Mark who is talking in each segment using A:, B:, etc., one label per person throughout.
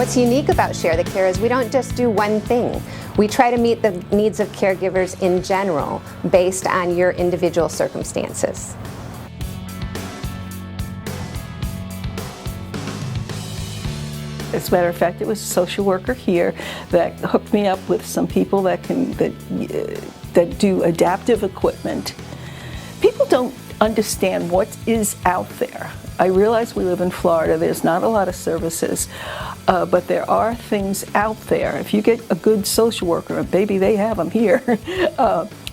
A: What's unique about Share the Care is we don't just do one thing. We try to meet the needs of caregivers in general based on your individual circumstances.
B: As a matter of fact, it was a social worker here that hooked me up with some people that do adaptive equipment. People don't understand what is out there. I realize we live in Florida, there's not a lot of services, but there are things out there. If you get a good social worker, and maybe they have them here,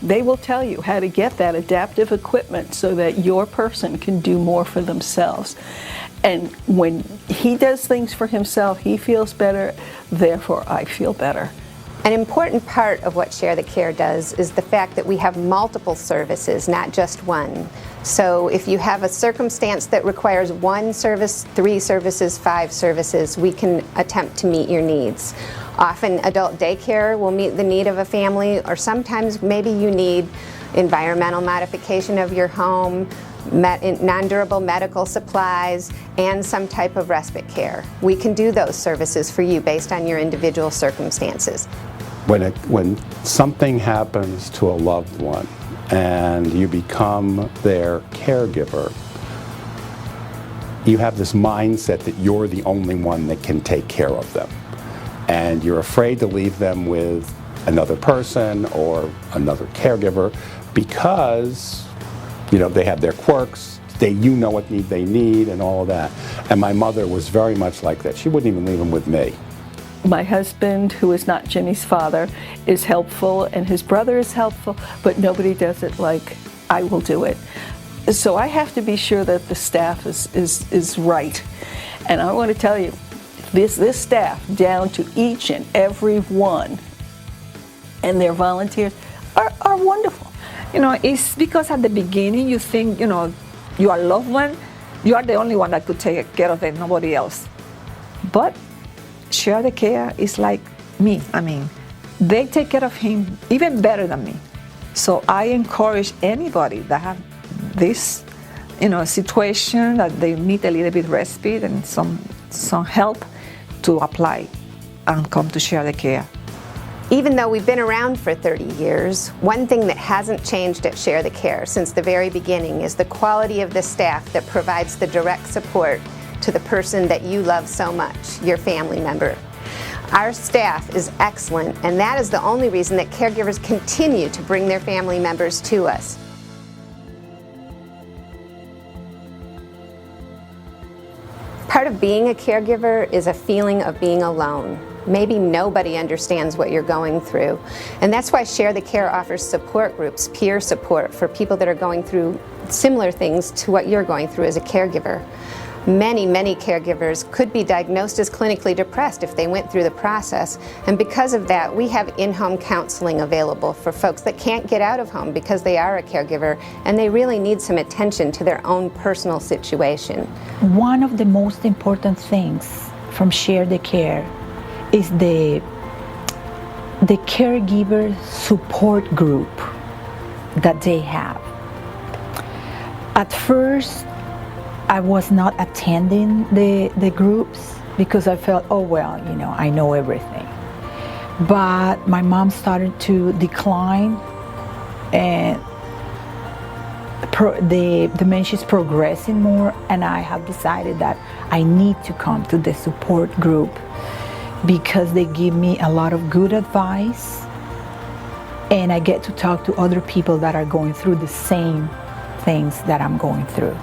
B: they will tell you how to get that adaptive equipment so that your person can do more for themselves. And when he does things for himself, he feels better, therefore I feel better.
A: An important part of what Share the Care does is the fact that we have multiple services, not just one. So if you have a circumstance that requires one service, 3 services, 5 services, we can attempt to meet your needs. Often adult daycare will meet the need of a family, or sometimes maybe you need environmental modification of your home, non-durable medical supplies, and some type of respite care. We can do those services for you based on your individual circumstances.
C: When something happens to a loved one and you become their caregiver, you have this mindset that you're the only one that can take care of them. And you're afraid to leave them with another person or another caregiver because they have their quirks, you know what they need and all of that. And my mother was very much like that. She wouldn't even leave them with me.
B: My husband, who is not Jimmy's father, is helpful, and his brother is helpful, but nobody does it like I will do it. So I have to be sure that the staff is right. And I want to tell you, this staff, down to each and every one, and their volunteers, are wonderful.
D: It's because at the beginning you think, your loved one, you are the only one that could take care of them, nobody else. But Share the Care is like me. They take care of him even better than me. So I encourage anybody that have this, situation that they need a little bit respite and some help to apply and come to Share the Care.
A: Even though we've been around for 30 years, one thing that hasn't changed at Share the Care since the very beginning is the quality of the staff that provides the direct support to the person that you love so much, your family member. Our staff is excellent, and that is the only reason that caregivers continue to bring their family members to us. Part of being a caregiver is a feeling of being alone. Maybe nobody understands what you're going through. And that's why Share the Care offers support groups, peer support for people that are going through similar things to what you're going through as a caregiver. Many caregivers could be diagnosed as clinically depressed if they went through the process, and because of that, we have in-home counseling available for folks that can't get out of home because they are a caregiver and they really need some attention to their own personal situation.
E: One of the most important things from Share the Care is the caregiver support group that they have. At first, I was not attending the groups because I felt, I know everything. But my mom started to decline, and the dementia is progressing more, and I have decided that I need to come to the support group because they give me a lot of good advice, and I get to talk to other people that are going through the same things that I'm going through.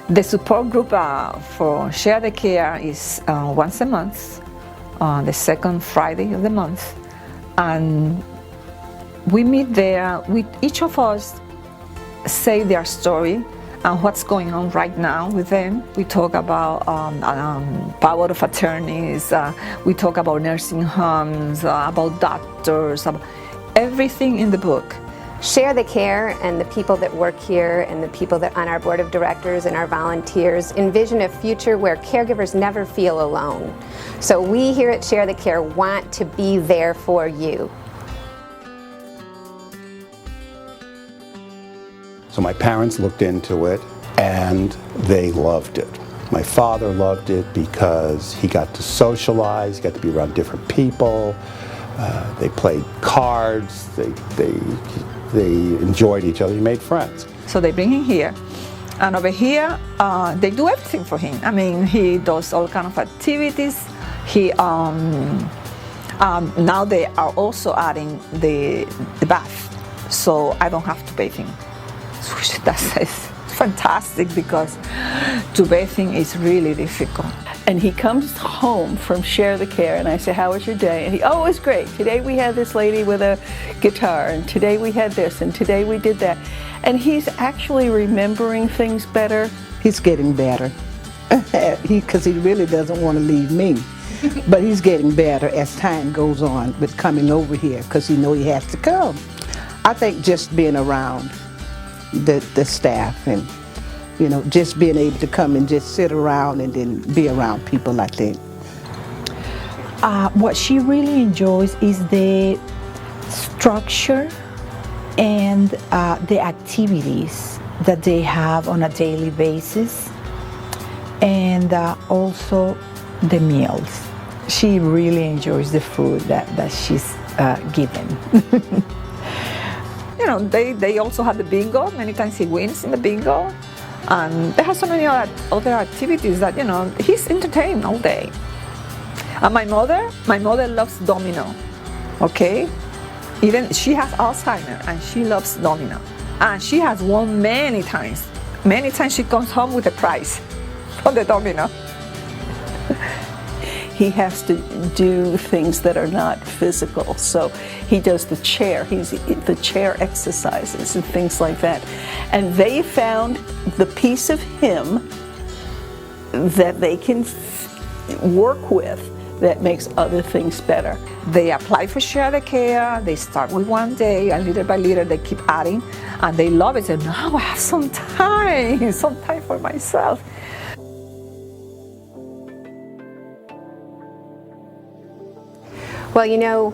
D: The support group for Share the Care is once a month, on the second Friday of the month, and we meet there. Each of us say their story and what's going on right now with them. We talk about power of attorneys, we talk about nursing homes, about doctors, about everything in the book.
A: Share the Care and the people that work here and the people that on our board of directors and our volunteers envision a future where caregivers never feel alone. So we here at Share the Care want to be there for you.
C: So my parents looked into it and they loved it. My father loved it because he got to socialize, he got to be around different people. They played cards, they enjoyed each other, he made friends.
D: So they bring him here. And over here, they do everything for him. I mean, he does all kind of activities. He now they are also adding the bath, so I don't have to bathe him. That's fantastic because to bathing is really difficult.
B: And he comes home from Share the Care, and I say, how was your day? And he, oh, it was great. Today we had this lady with a guitar, and today we had this, and today we did that. And he's actually remembering things better.
F: He's getting better because he really doesn't want to leave me. But he's getting better as time goes on with coming over here because he knows he has to come. I think just being around the staff and, you know, just being able to come and just sit around and then be around people like that.
E: What she really enjoys is the structure and the activities that they have on a daily basis, and also the meals. She really enjoys the food that she's given.
D: You know, they also have the bingo. Many times he wins in the bingo. And they have so many other activities that, you know, he's entertained all day. And my mother loves domino, okay? Even she has Alzheimer's and she loves domino. And she has won many times. Many times she comes home with a prize for the domino.
B: He has to do things that are not physical. So he does the chair, the chair exercises and things like that. And they found the piece of him that they can work with that makes other things better.
D: They apply for Share the Care. They start with one day, and little by little they keep adding, and they love it. So now I have some time for myself.
A: Well, you know,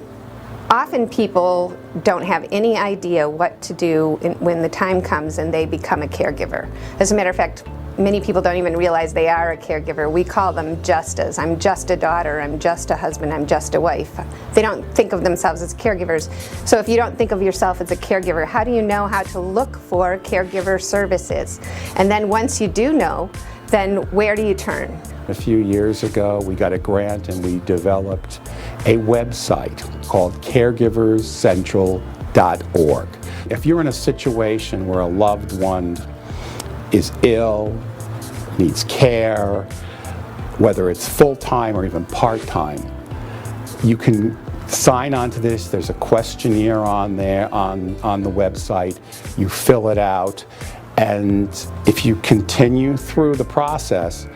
A: often people don't have any idea what to do when the time comes and they become a caregiver. As a matter of fact, many people don't even realize they are a caregiver. We call them justas. I'm just a daughter, I'm just a husband, I'm just a wife. They don't think of themselves as caregivers. So if you don't think of yourself as a caregiver, how do you know how to look for caregiver services? And then once you do know, then where do you turn?
C: A few years ago, we got a grant and we developed a website called caregiverscentral.org. If you're in a situation where a loved one is ill, needs care, whether it's full-time or even part-time, you can sign on to this. There's a questionnaire on there on the website. You fill it out, and if you continue through the process,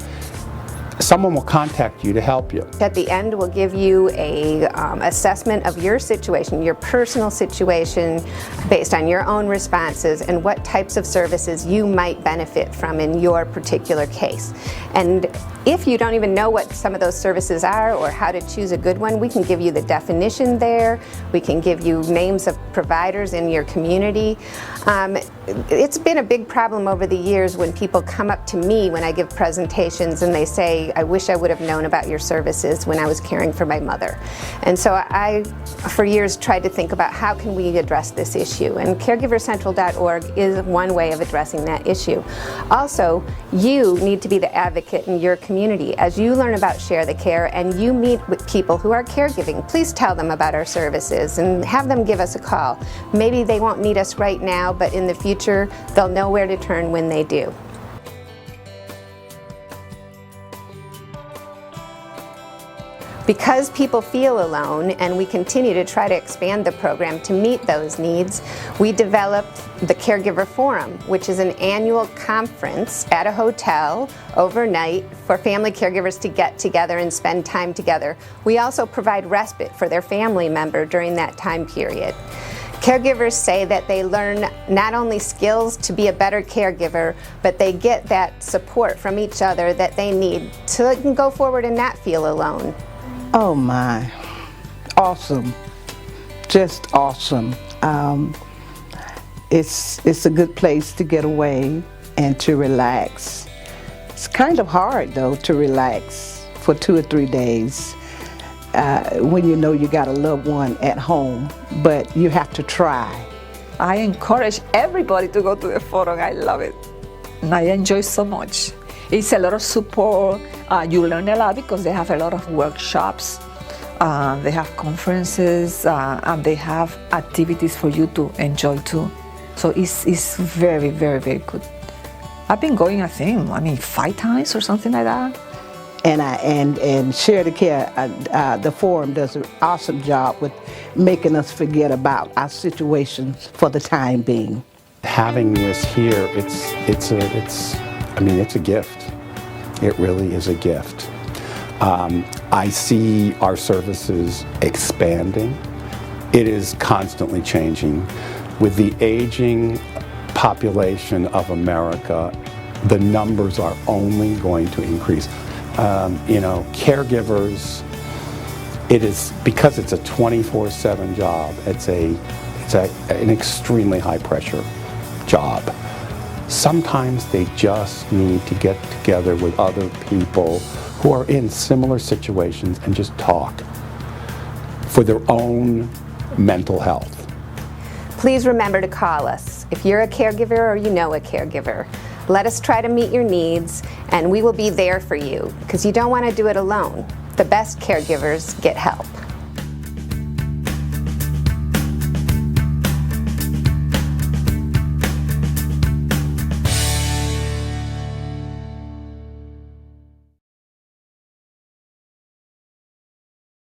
C: someone will contact you to help you.
A: At the end, we'll give you a assessment of your situation, your personal situation, based on your own responses and what types of services you might benefit from in your particular case. And if you don't even know what some of those services are or how to choose a good one, we can give you the definition there. We can give you names of providers in your community. It's been a big problem over the years when people come up to me when I give presentations and they say, I wish I would have known about your services when I was caring for my mother. And so I, for years, tried to think about how can we address this issue. And caregiverscentral.org is one way of addressing that issue. Also, you need to be the advocate in your community. As you learn about Share the Care and you meet with people who are caregiving, please tell them about our services and have them give us a call. Maybe they won't need us right now, but in the future, they'll know where to turn when they do. Because people feel alone, and we continue to try to expand the program to meet those needs, we developed the Caregiver Forum, which is an annual conference at a hotel overnight for family caregivers to get together and spend time together. We also provide respite for their family member during that time period. Caregivers say that they learn not only skills to be a better caregiver, but they get that support from each other that they need so they can go forward and not feel alone.
F: Oh my, awesome, just awesome. It's a good place to get away and to relax. It's kind of hard, though, to relax for 2 or 3 days when you know you got a loved one at home, but you have to try.
D: I encourage everybody to go to the forum. I love it. And I enjoy so much. It's a lot of support. You learn a lot because they have a lot of workshops. They have conferences and they have activities for you to enjoy too. So it's very, very, very good. I've been going, I think, 5 times or something like that.
F: And Share the Care, the forum does an awesome job with making us forget about our situations for the time being.
C: Having this here, it's a gift. It really is a gift. I see our services expanding. It is constantly changing. With the aging population of America, the numbers are only going to increase. Caregivers, it is, because it's a 24/7 job, it's an extremely high pressure job. Sometimes they just need to get together with other people who are in similar situations and just talk for their own mental health.
A: Please remember to call us if you're a caregiver or you know a caregiver. Let us try to meet your needs, and we will be there for you, because you don't want to do it alone. The best caregivers get help.